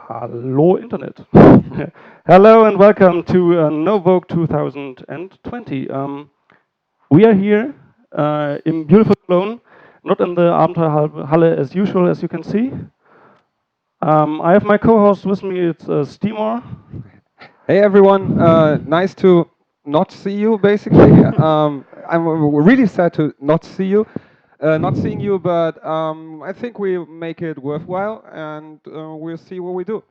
Hello, Internet. Hello and welcome to NOVOQUE 2020. We are here in beautiful Cologne, not in the Abenteuerhalle as usual, as you can see. I have my co-host with me, it's Stimor. Hey everyone, nice to not see you basically. I'm really sad to not see you, not seeing you, but I think we make it worthwhile and we'll see what we do.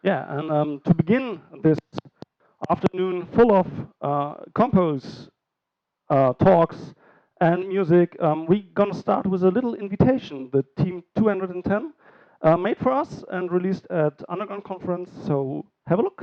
Yeah, and to begin this afternoon full of compose talks and music, we're gonna start with a little invitation that Team 210 made for us and released at Underground Conference. So have a look.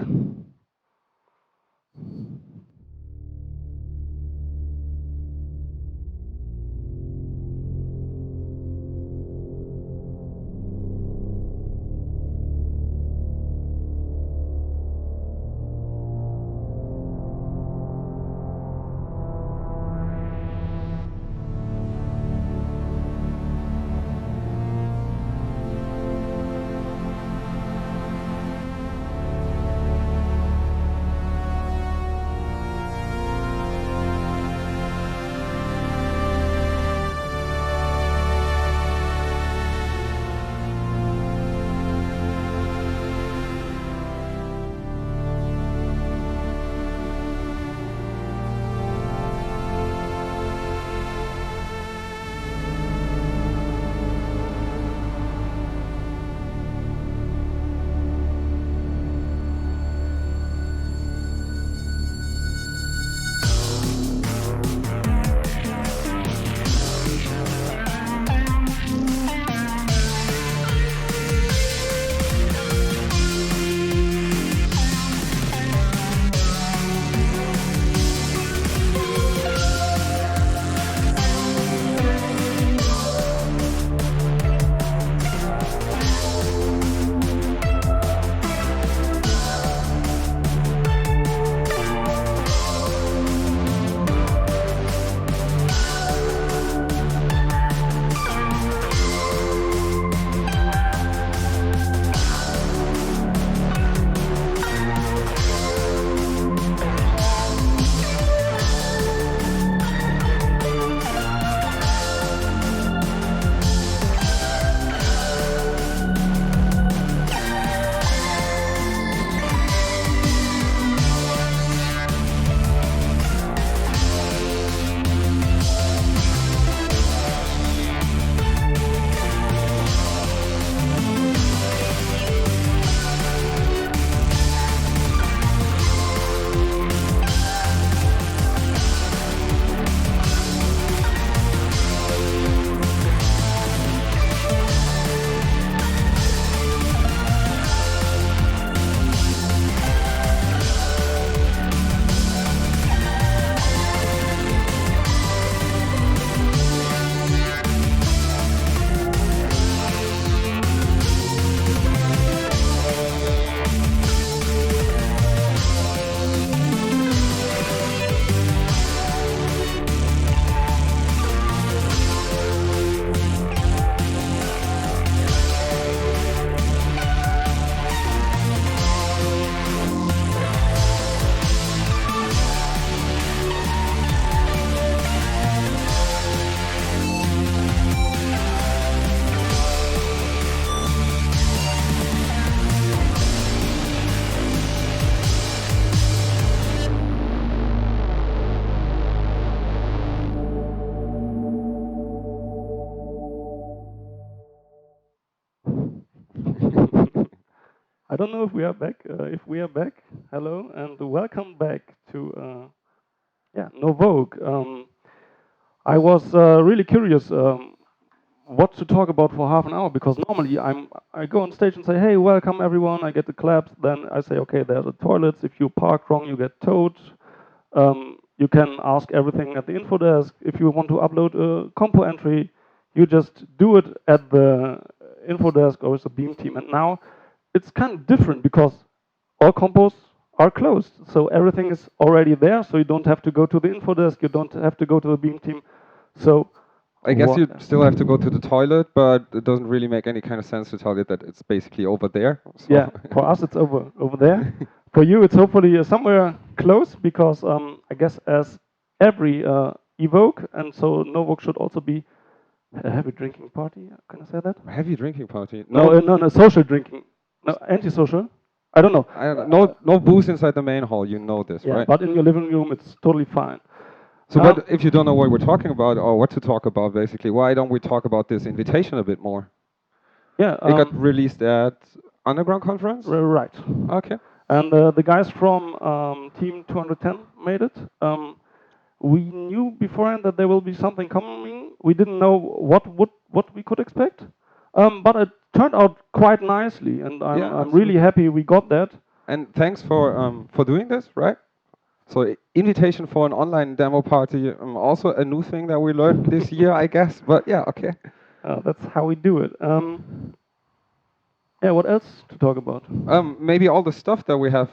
I don't know if we are back. If we are back, hello and welcome back to NOVOQUE. I was really curious what to talk about for half an hour because normally I go on stage and say, hey, welcome everyone. I get the claps. Then I say, okay, there are the toilets. If you park wrong, you get towed. You can ask everything at the info desk. If you want to upload a compo entry, you just do it at the info desk or with the Beam team. And now it's kind of different because all compos are closed. So everything is already there. So you don't have to go to the info desk. You don't have to go to the Beam team. So I guess What? you still have to go to the toilet, but it doesn't really make any kind of sense to tell it that it's basically over there. Yeah, So for us it's over there. For you, it's hopefully somewhere close because I guess as every evoke, and so NOVOQUE should also be a heavy drinking party. Can I say that? heavy drinking party. No, No, no, no, social drinking. No, anti-social. I don't know. no booze inside the main hall. You know this, Yeah, right? but in your living room, it's totally fine. So, but if you don't know what we're talking about or what to talk about, basically, why don't we talk about this invitation a bit more? Yeah, It got released at Underground Conference. right. Okay. And the guys from Team 210 made it. We knew beforehand that there will be something coming. We didn't know what we could expect, but it turned out quite nicely, and Yeah, I'm really absolutely. happy we got that. And thanks for doing this, right? So invitation for an online demo party, also a new thing that we learned this year, I guess. But yeah, okay. That's how we do it. Yeah, what else to talk about? Maybe all the stuff that we have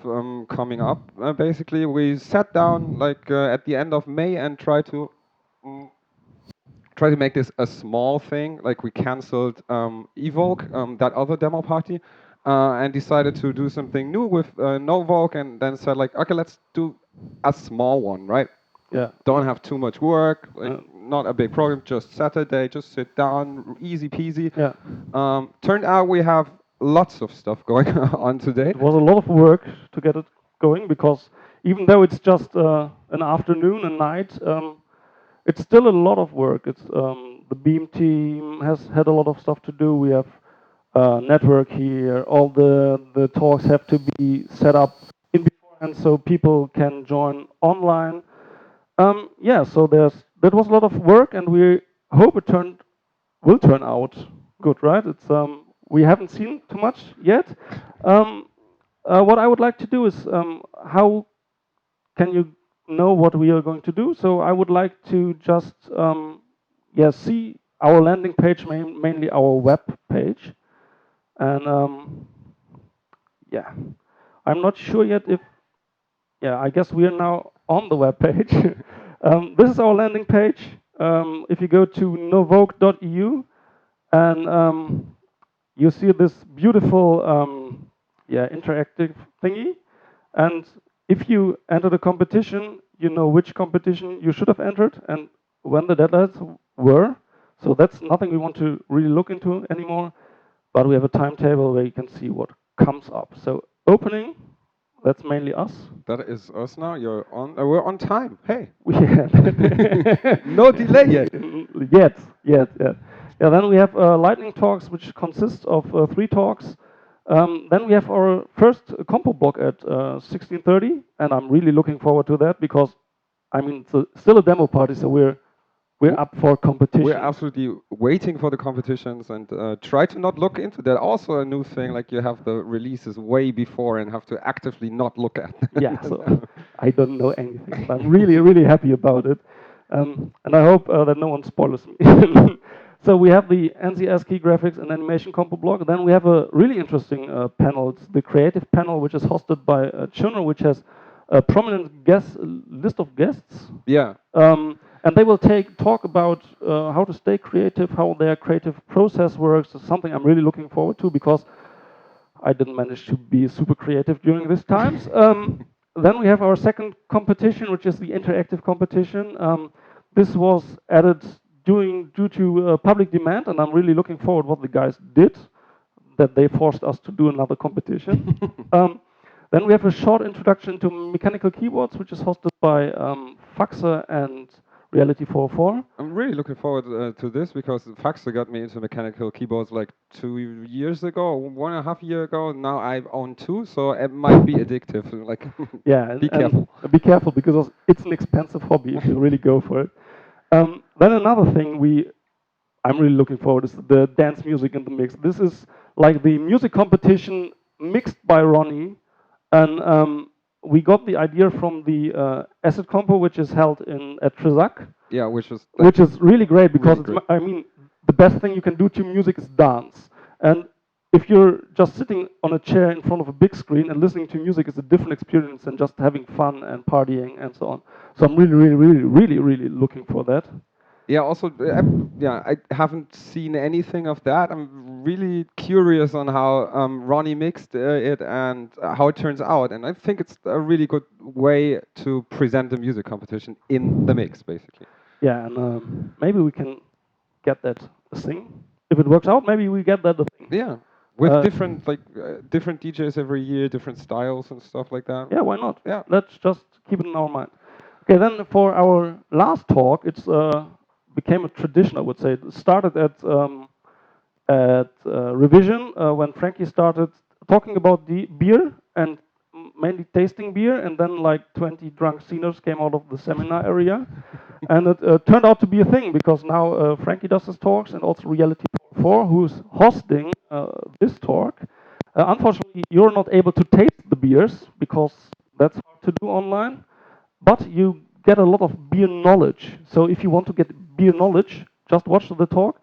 coming up. Basically, we sat down like at the end of May and mm, try to make this a small thing. Like we canceled Evoke, that other demo party, and decided to do something new with NOVOQUE, and then said like, okay, let's do a small one, right? Yeah. Don't have too much work, like Uh, not a big program, just Saturday, just sit down, easy peasy. yeah. Turned out we have lots of stuff going on today. It was a lot of work to get it going because even though it's just an afternoon and night, it's still a lot of work. It's the Beam team has had a lot of stuff to do. We have network here. All the talks have to be set up in beforehand so people can join online. Yeah, so that was a lot of work, and we hope it will turn out good, right? It's we haven't seen too much yet. Um, what I would like to do is how can you know what we are going to do? So I would like to just yeah, see our landing page, mainly our web page, and yeah, I'm not sure yet if yeah, I guess we are now on the web page. This is our landing page. If you go to novoque.eu and you see this beautiful yeah, interactive thingy, and if you enter the competition, you know which competition you should have entered and when the deadlines were. So that's nothing we want to really look into anymore, but we have a timetable where you can see what comes up. So opening, that's mainly us. That is us now. You're on. We're on time. Hey. Yeah. No delay yet. Yet. Yeah, then we have lightning talks, which consists of 3 talks. Then we have our first compo block at 16:30, and I'm really looking forward to that because, I mean, it's still a demo party, so we're up for competition. We're absolutely waiting for the competitions and try to not look into that. Also a new thing, like you have the releases way before and have to actively not look at them. Yeah, so I don't know anything. But I'm really, really happy about it. And I hope that no one spoils me. So we have the NCS key graphics and animation compo block. Then we have a really interesting panel. It's the creative panel, which is hosted by Chuno, which has a prominent list of guests. Yeah. And they will talk about how to stay creative, how their creative process works. It's something I'm really looking forward to because I didn't manage to be super creative during these times. Then we have our second competition, which is the interactive competition. This was added due to public demand, and I'm really looking forward what the guys did, that they forced us to do another competition. Then we have a short introduction to mechanical keyboards, which is hosted by Faxe and Reality 404. I'm really looking forward to this because Faxe got me into mechanical keyboards like 2 years ago, 1.5 years ago. Now I own 2, so it might be addictive. Like, yeah, be careful. Be careful because it's an expensive hobby if you really go for it. Then another thing I'm really looking forward is the dance music in the mix. This is like the music competition mixed by Ronnie, and we got the idea from the Acid Compo, which is held at Trezac. Yeah, which is Really great because really I mean, the best thing you can do to music is dance. And if you're just sitting on a chair in front of a big screen and listening to music, is a different experience than just having fun and partying and so on. So I'm really, really, really, really, really looking for that. Yeah, also, yeah, I haven't seen anything of that. I'm really curious on how Ronnie mixed it and how it turns out. And I think it's a really good way to present the music competition in the mix, basically. Yeah, and maybe we can get that a thing. If it works out, maybe we get that a thing. Yeah, with Uh, different different DJs every year, different styles and stuff like that. yeah, why not? Yeah, Let's just keep it in our mind. Okay, then for our last talk, it's became a tradition, I would say. It started at revision when Frankie started talking about the beer and mainly tasting beer, and then like 20 drunk seniors came out of the seminar area, and it turned out to be a thing because now Frankie does his talks and also Reality 4, who's hosting this talk. Unfortunately, you're not able to taste the beers because that's hard to do online, but you get a lot of beer knowledge. So if you want to get beer knowledge, just watch the talk.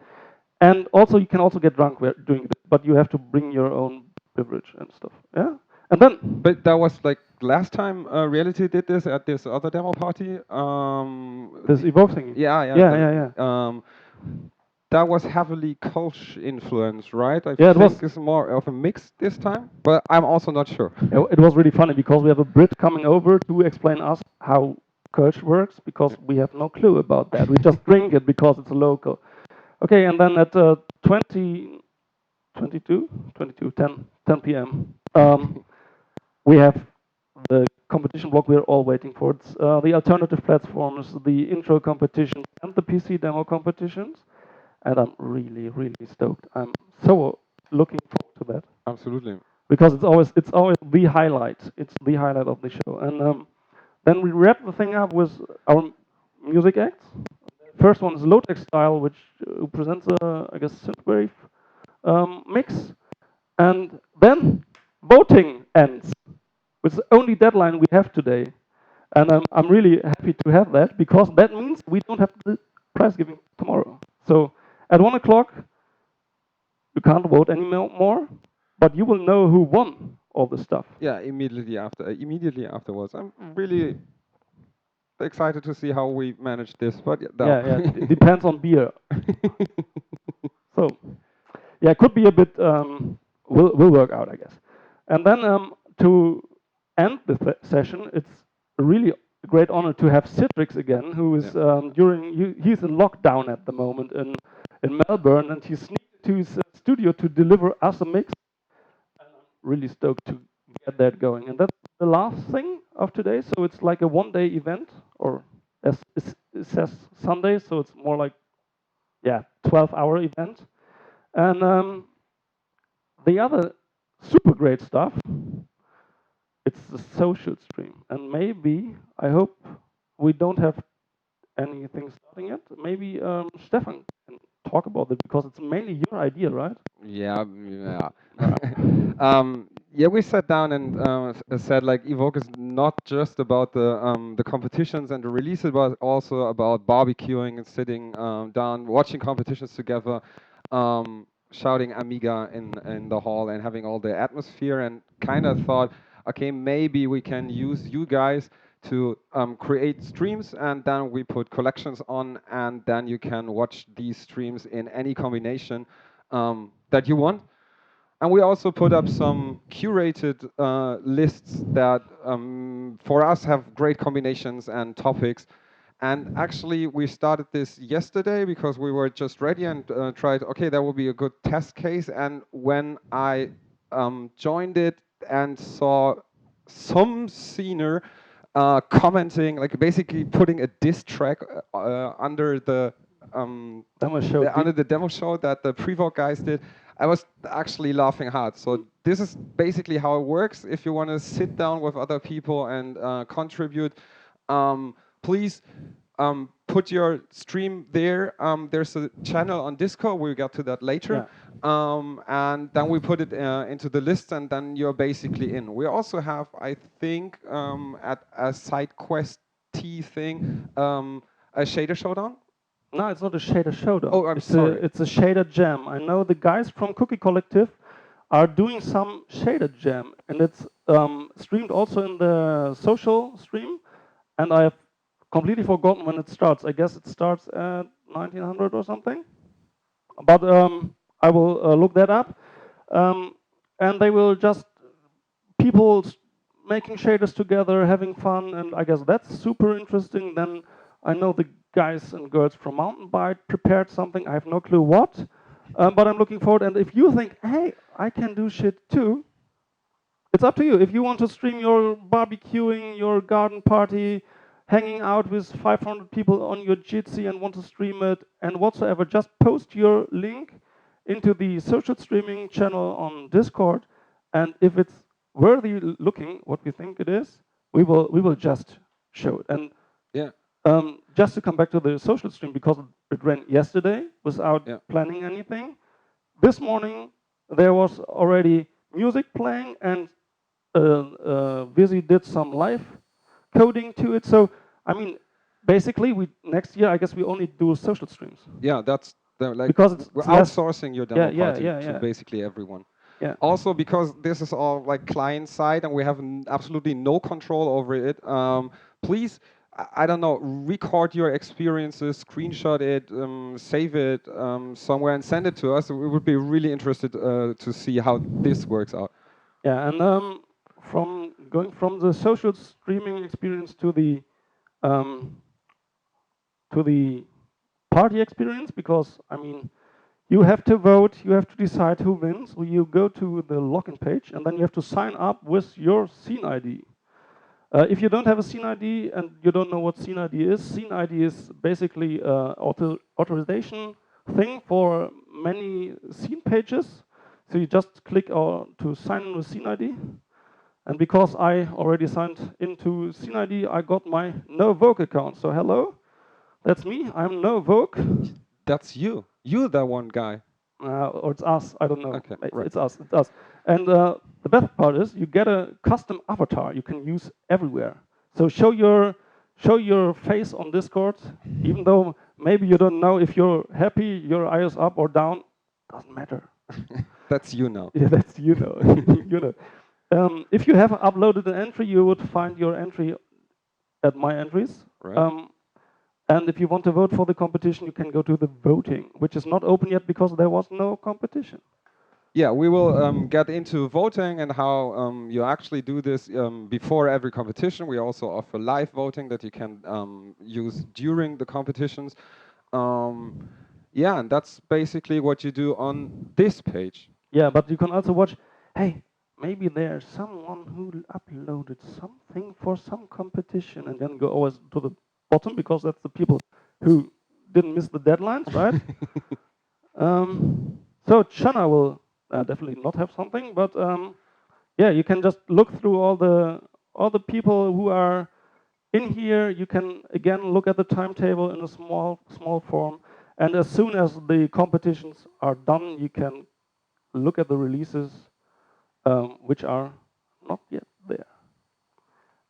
And also, you can also get drunk doing it, but you have to bring your own beverage and stuff. Yeah. And then but that was like last time Reality did this at this other demo party. this evoke thingy. Yeah, yeah. Yeah, yeah, yeah. That was heavily Kolsch influence, right? I Yeah, it was. think it's more of a mix this time, but I'm also not sure. It was really funny because we have a Brit coming over to explain us how Kirsch works because we have no clue about that. We just drink it because it's local. Okay, and then at 20, 10 p.m. We have the competition block we're all waiting for. It's the alternative platforms, the intro competitions, and the PC demo competitions. And I'm really, really stoked. I'm so looking forward to that Absolutely. because it's always the highlight. It's the highlight of the show. And then we wrap the thing up with our music acts. First one is Low-Tech Style, which presents a, I guess, synthwave mix. And then voting ends, with the only deadline we have today. And I'm really happy to have that because that means we don't have the prize giving tomorrow. So at 1 o'clock, you can't vote anymore, but you will know who won all the stuff. Yeah, immediately afterwards. I'm really excited to see how we manage this, but yeah, Yeah, yeah, no. depends on beer. So yeah, it could be a bit. Will work out, I guess. And then to end the session, it's really a great honor to have Citrix again, who is Yeah. he's in lockdown at the moment in Melbourne, and he's sneaked to his studio to deliver us a mix. And I'm really stoked to get that going. And that's the last thing of today. So it's like a one-day event, or as it says Sunday, so it's more like 12-hour event. And the other super great stuff, it's the social stream. And maybe, I hope we don't have anything starting yet. Maybe Stefan can talk about it because it's mainly your idea, right? Yeah, yeah. Right. Yeah, we sat down and said like Evoke is not just about the competitions and the releases, but also about barbecuing and sitting down, watching competitions together, shouting Amiga in the hall and having all the atmosphere. And kind of thought, okay, maybe we can use you guys to create streams, and then we put collections on, and then you can watch these streams in any combination that you want. And we also put up some curated lists that for us have great combinations and topics. And actually, we started this yesterday because we were just ready and tried, okay, that will be a good test case. And when I joined it and saw some scener commenting, like basically putting a diss track under Demo show. under the demo show that the Prevost guys did, I was actually laughing hard. So this is basically how it works. If you want to sit down with other people and contribute, please put your stream there. There's a channel on Discord. We'll get to that later. And then we put it into the list, and then you're basically in. We also have, I think, at a side quest T thing, a shader showdown. No, it's not a shader showdown. Oh, I'm sorry. It's a shader jam. I know the guys from Cookie Collective are doing some shader jam, and it's streamed also in the social stream. And I have completely forgotten when it starts. I guess it starts at 1900 or something. But I will look that up. Um, and they will just people making shaders together, having fun, and I guess that's super interesting. Then I know the guys and girls from Mountain Bike prepared something. I have no clue what, but I'm looking forward. And if you think, hey, I can do shit too, it's up to you. If you want to stream your barbecuing, your garden party, hanging out with 500 people on your Jitsi and want to stream it and whatsoever, just post your link into the social streaming channel on Discord. And if it's worthy looking, what we think it is, we will just show it. And Yeah, just to come back to the social stream, because it ran yesterday without yeah. planning anything. This morning there was already music playing and Visi did some live coding to it. So I mean, basically, we next year I guess we only do social streams Yeah, that's like because we're it's less. outsourcing your Yeah, demo yeah, party yeah, to yeah, basically everyone. yeah, Also, because this is all like client side and we have absolutely no control over it, please, I don't know, record your experiences, screenshot it, save it somewhere and send it to us. We would be really interested to see how this works out. yeah. And from going from the social streaming experience um, to the party experience, because I mean, you have to vote, you have to decide who wins. You go to the login page, and then you have to sign up with your scene ID. If you don't have a scene ID and you don't know what scene ID is basically authorization thing for many scene pages. So you just click to sign in with scene ID. And because I already signed into scene ID, I got my NOVOQUE account. So hello, that's me. I'm NOVOQUE. That's you. You, that one guy. Or it's us. I don't know. Okay, right. It's us. It's us. And the best part is you get a custom avatar you can use everywhere. So show your face on Discord, even though maybe you don't know if you're happy, your eye is up or down. Doesn't matter. That's you now. Yeah, that's you know. you know. If you have uploaded an entry, you would find your entry at my entries. Right? Um, and if you want to vote for the competition, you can go to the voting, which is not open yet because there was no competition. Yeah, we will get into voting and how you actually do this before every competition. We also offer live voting that you can use during the competitions. Um, yeah, and that's basically what you do on this page. Yeah, but you can also watch, hey, maybe there's someone who uploaded something for some competition and then go always to the bottom because that's the people who didn't miss the deadlines, right? So Chana will definitely not have something, but yeah, you can just look through all the people who are in here. You can again look at the timetable in a small form, and as soon as the competitions are done, you can look at the releases which are not yet there.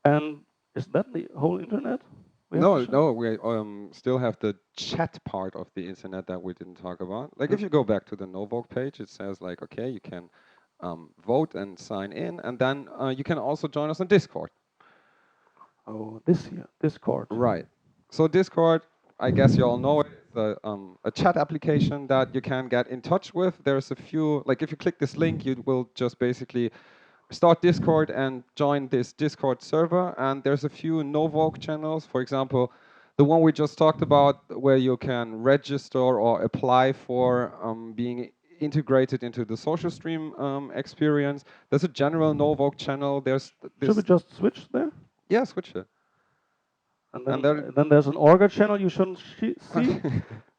And is that the whole internet we have to No, show? no, we still have the chat part of the internet that we didn't talk about. Like if you go back to the NOVOQUE page, it says like, okay, you can vote and sign in, and then you can also join us on Discord. Oh, this here, Discord. Right. So Discord, I guess you all know it. It's a chat application that you can get in touch with. There's a few, like if you click this link, you will just basically start Discord and join this Discord server. And there's a few NOVOQUE channels. For example, the one we just talked about, where you can register or apply for being integrated into the social stream experience. There's a general NOVOQUE channel. There's Should we this, just switch there? yeah, switch it. And And then there, then there's an Orga channel you shouldn't see.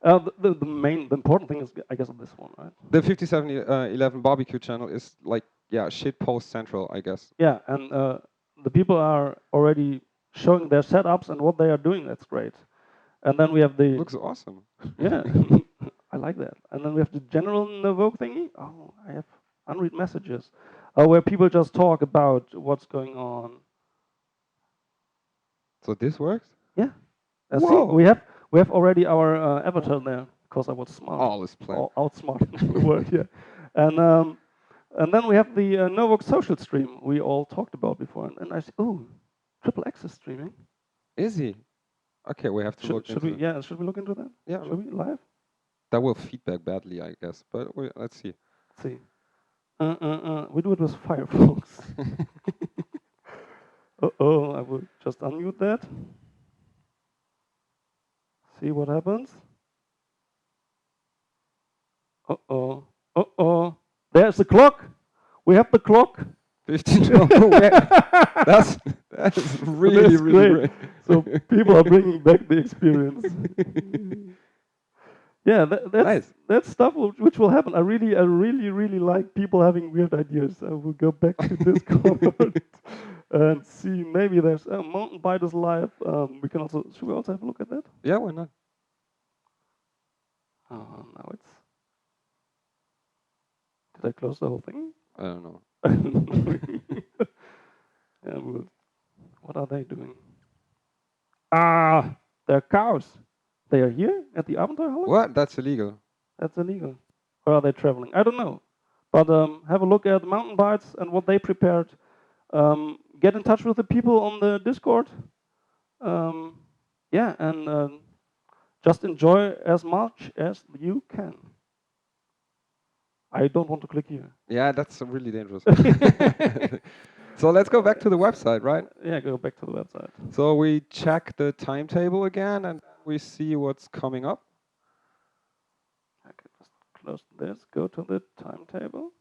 The important thing is, I guess, this one, right? the 5711 barbecue channel is like, yeah, shit post central, I guess. Yeah, and the people are already showing their setups and what they are doing. That's great. And then we have the Looks awesome. yeah, I like that. And then we have the general Novoke thingy. Oh, I have unread messages, where people just talk about what's going on. So this works? Yeah, and see, Whoa! we have already our avatar there because I was smart, All is planned. outsmart the word. Yeah, and then we have the Novoque social stream we all talked about before, and I said, oh, triple access streaming. Is he? Okay, we have to look Should we? into. Yeah, should we look into that? Yeah, Should we live? that will feedback badly, I guess. But let's see. Let's see. We do it with Firefox. Uh-oh, I will just unmute that. See what happens. Uh-oh. Uh-oh. There's the clock. We have the clock. 15. Oh, yeah. That's really That's really great. great. So people are bringing back the experience. Yeah, Nice. that's stuff which will happen. I really like people having weird ideas. I will go back to Discord and see. Maybe there's mountain bike is live. We can also should we also have a look at that? Yeah, why not? Oh, now it's. Did I close the whole thing? I don't know. Yeah, what are they doing? Ah, they're cows. They are here at the Abenteuerhalle? What? That's illegal. That's illegal. Or are they traveling? I don't know. But have a look at mountain bikes and what they prepared. Get in touch with the people on the Discord. Um, yeah, and just enjoy as much as you can. I don't want to click here. Yeah, that's really dangerous. So let's go back to the website, right? Yeah, go back to the website. So we check the timetable again and we see what's coming up. I can just close this, go to the timetable.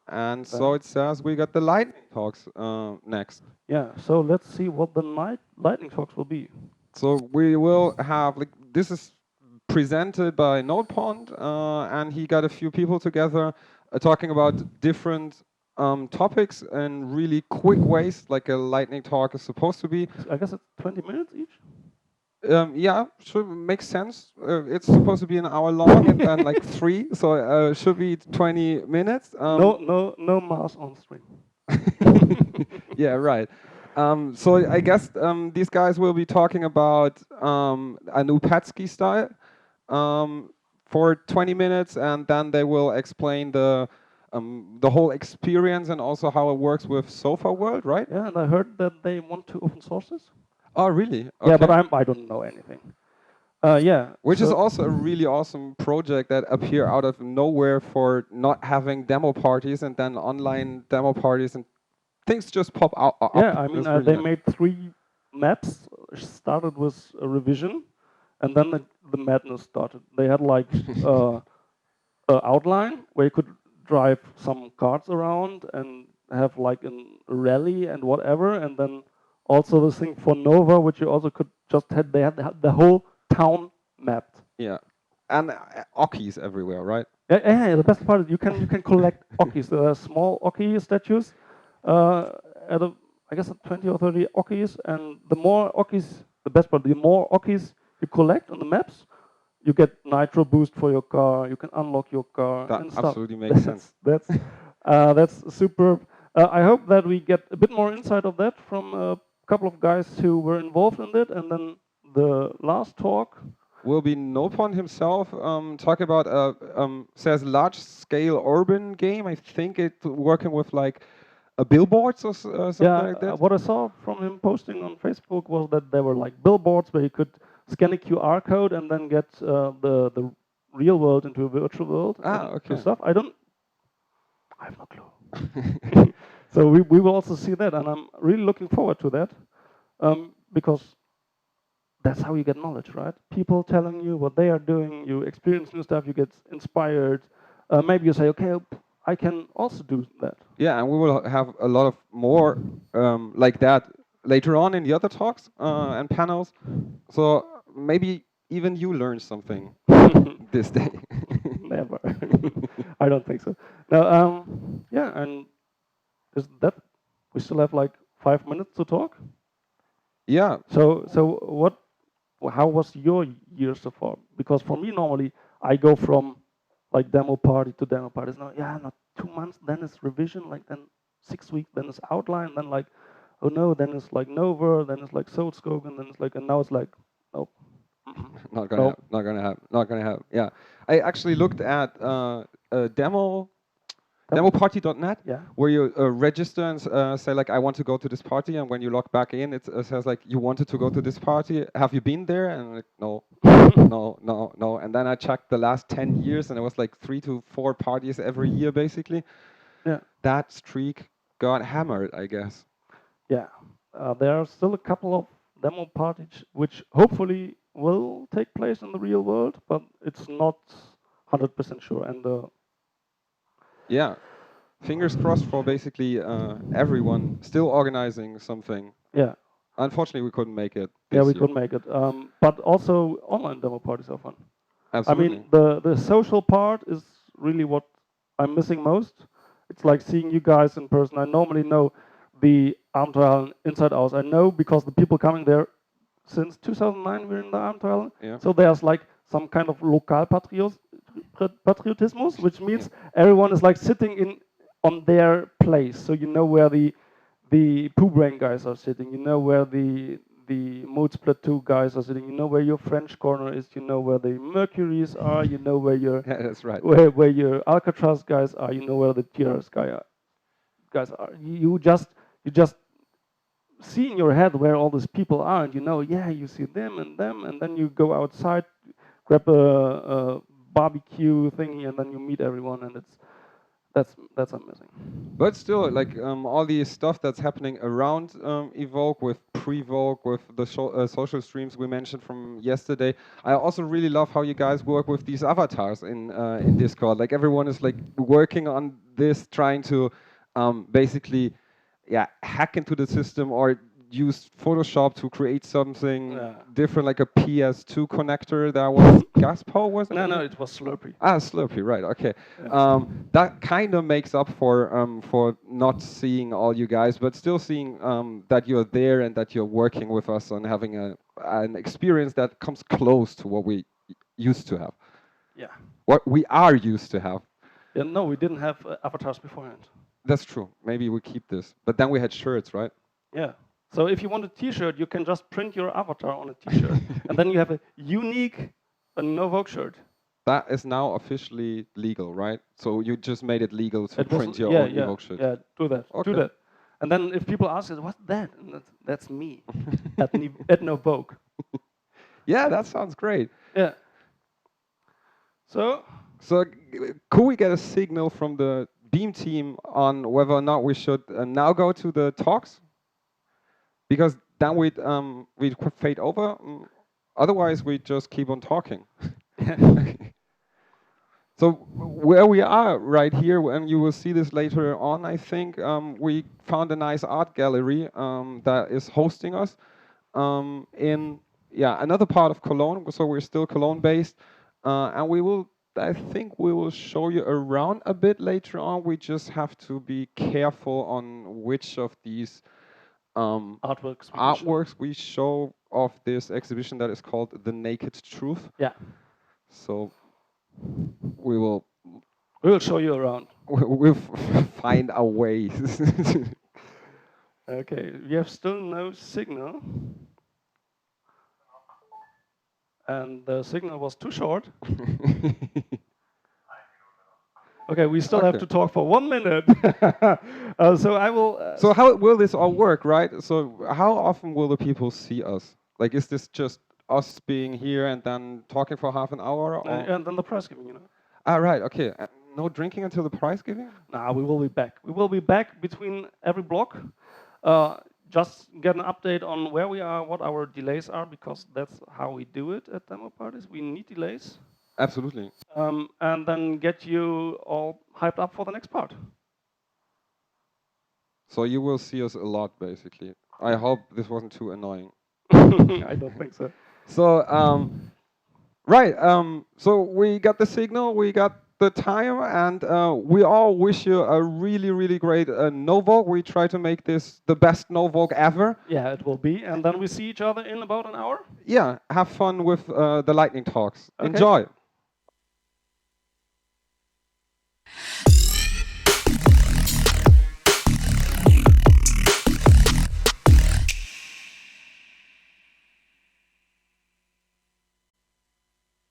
And so it says we got the lightning talks next. Yeah, so let's see what the lightning talks will be. So we will have, like, this is presented by NodePond, and he got a few people together talking about different topics in really quick ways, like a lightning talk is supposed to be. I guess it's 20 minutes each? Yeah, should make sense. It's supposed to be an hour long and then like 3, so should be 20 minutes. No mass on stream. Yeah, right. So I guess these guys will be talking about a new Patsky style for 20 minutes, and then they will explain the whole experience and also how it works with Sofa World, right? Yeah, and I heard that they want to open source this. Oh, really? Yeah, but Okay. I don't know anything. Yeah. Which is so- also a really awesome project that appear out of nowhere for not having demo parties and then online demo parties and things just pop out. Up. Yeah, I mean, It's really they nice. made 3 maps. Started with a revision, and then the madness started. They had like outline where you could drive some carts around and have like a rally and whatever, and then also the thing for Nova, which you also could just had. They had the whole town mapped. Yeah, and Okis everywhere, right? Yeah, the best part is you can collect Okis. There are small Oki statues at I guess at 20 or 30 Okis, and the more Okis, the best part, the more Okis you collect on the maps, you get nitro boost for your car. You can unlock your car That and stuff. absolutely makes sense. That's superb. I hope that we get a bit more insight of that from a couple of guys who were involved in it, and then the last talk. Will be Nopon himself talk about says large scale urban game. I think it working with like billboards or something like that. What I saw from him posting on Facebook was that there were like billboards where you could scan a QR code and then get the real world into a virtual world. Okay. Stuff. I have no clue. So we will also see that, and I'm really looking forward to that, because that's how you get knowledge, right? People telling you what they are doing, you experience new stuff, you get inspired. Maybe you say, okay, I can also do that. Yeah, and we will have a lot of more like that later on in the other talks and panels. So maybe even you learn something this day. Never. I don't think so. Now, yeah, and is that we still have like 5 minutes to talk? Yeah. So what? How was your year so far? Because for me, normally I go from like demo party to demo party. It's not, yeah, not 2 months. Then it's revision. Like then 6 weeks. Then it's outline. Then like, oh no. Then it's like Nova. Then it's like Soul Scope. And then it's like, and now it's like, nope. Not gonna happen. Not gonna happen. Not gonna happen. Yeah, I actually looked at a demo demoparty.net, Yeah. where you register and say like, I want to go to this party, and when you log back in, it says like, you wanted to go to this party. Have you been there? And I'm like, no, no, no, no, no. And then I checked the last 10 years, and it was like 3 to 4 parties every year, basically. Yeah. That streak got hammered, I guess. Yeah. There are still a couple of demo parties which hopefully will take place in the real world, but it's not 100% sure. And Yeah. Fingers crossed for basically everyone still organizing something. yeah, Unfortunately, we couldn't make it yeah, this we year. could make it. But also online demo parties are fun. I mean, Absolutely. the social part is really what I'm missing most. It's like seeing you guys in person. I normally know the Abenteuerhallen inside out. I know because the people coming there since 2009 we're in the Abenteuerhallen. Yeah. So there's like some kind of local patriotismus, which Yeah. means everyone is like sitting in on their place. So you know where the Pooh Brain guys are sitting. You know where the Mode Split 2 guys are sitting. You know where your French corner is. You know where the Mercuries are. You know where your Yeah, that's right. where your Alcatraz guys are. You know where the TRS guys are. You just see in your head where all these people are, and you know, yeah, you see them, and then you go outside, grab a barbecue thingy, and then you meet everyone, and that's amazing. But still, like all the stuff that's happening around Evoke, with pre-Voke, with the social streams we mentioned from yesterday, I also really love how you guys work with these avatars in Discord. Like everyone is like working on this, trying to basically, yeah, hack into the system or use Photoshop to create something Yeah. different, like a PS2 connector that was Gaspo, wasn't No, it? no, it was Slurpee. Ah, Slurpee, right? Okay, Yeah. that kind of makes up for not seeing all you guys, but still seeing that you're there and that you're working with us on having an experience that comes close to what we used to have, Yeah. what we are used to have. Yeah. No, we didn't have avatars beforehand. That's true. Maybe we keep this, but then we had shirts, right? Yeah. So if you want a T-shirt, you can just print your avatar on a T-shirt, and then you have a unique NOVOQUE shirt. That is now officially legal, right? So you just made it legal to It was print your yeah, own yeah, Evoke shirt. yeah. Do that, do Okay. that. And then if people ask us, what's that? And that's me at NOVOQUE. Yeah, that sounds great. Yeah. So So could we get a signal from the Beam team on whether or not we should now go to the talks? Because then we'd fade over. Otherwise, we just keep on talking. So where we are right here, and you will see this later on, I think, we found a nice art gallery that is hosting us in another part of Cologne. So we're still Cologne based, and I think we will show you around a bit later on. We just have to be careful on which of these artworks we show of this exhibition that is called The Naked Truth. yeah, So we will we will show you around. we'll find a way. Okay, we have still no signal, and the signal was too short. Okay, we still have Okay. to talk for 1 minute. So I will. So how will this all work, right? So how often will the people see us? Like, is this just us being here and then talking for half an hour? Or? And then the prize giving, Ah, right. Okay. No drinking until the prize giving? Nah, we will be back. We will be back between every block. Just get an update on where we are, what our delays are, because that's how we do it at demo parties. We need delays. Absolutely. And then get you all hyped up for the next part. So you will see us a lot, basically. I hope this wasn't too annoying. I don't think so. So, right. So we got the signal, we got the time, and we all wish you a really, really great NOVOQUE. We try to make this the best NOVOQUE ever. Yeah, it will be. And then we see each other in about an hour. Yeah, have fun with the lightning talks. Okay. Enjoy.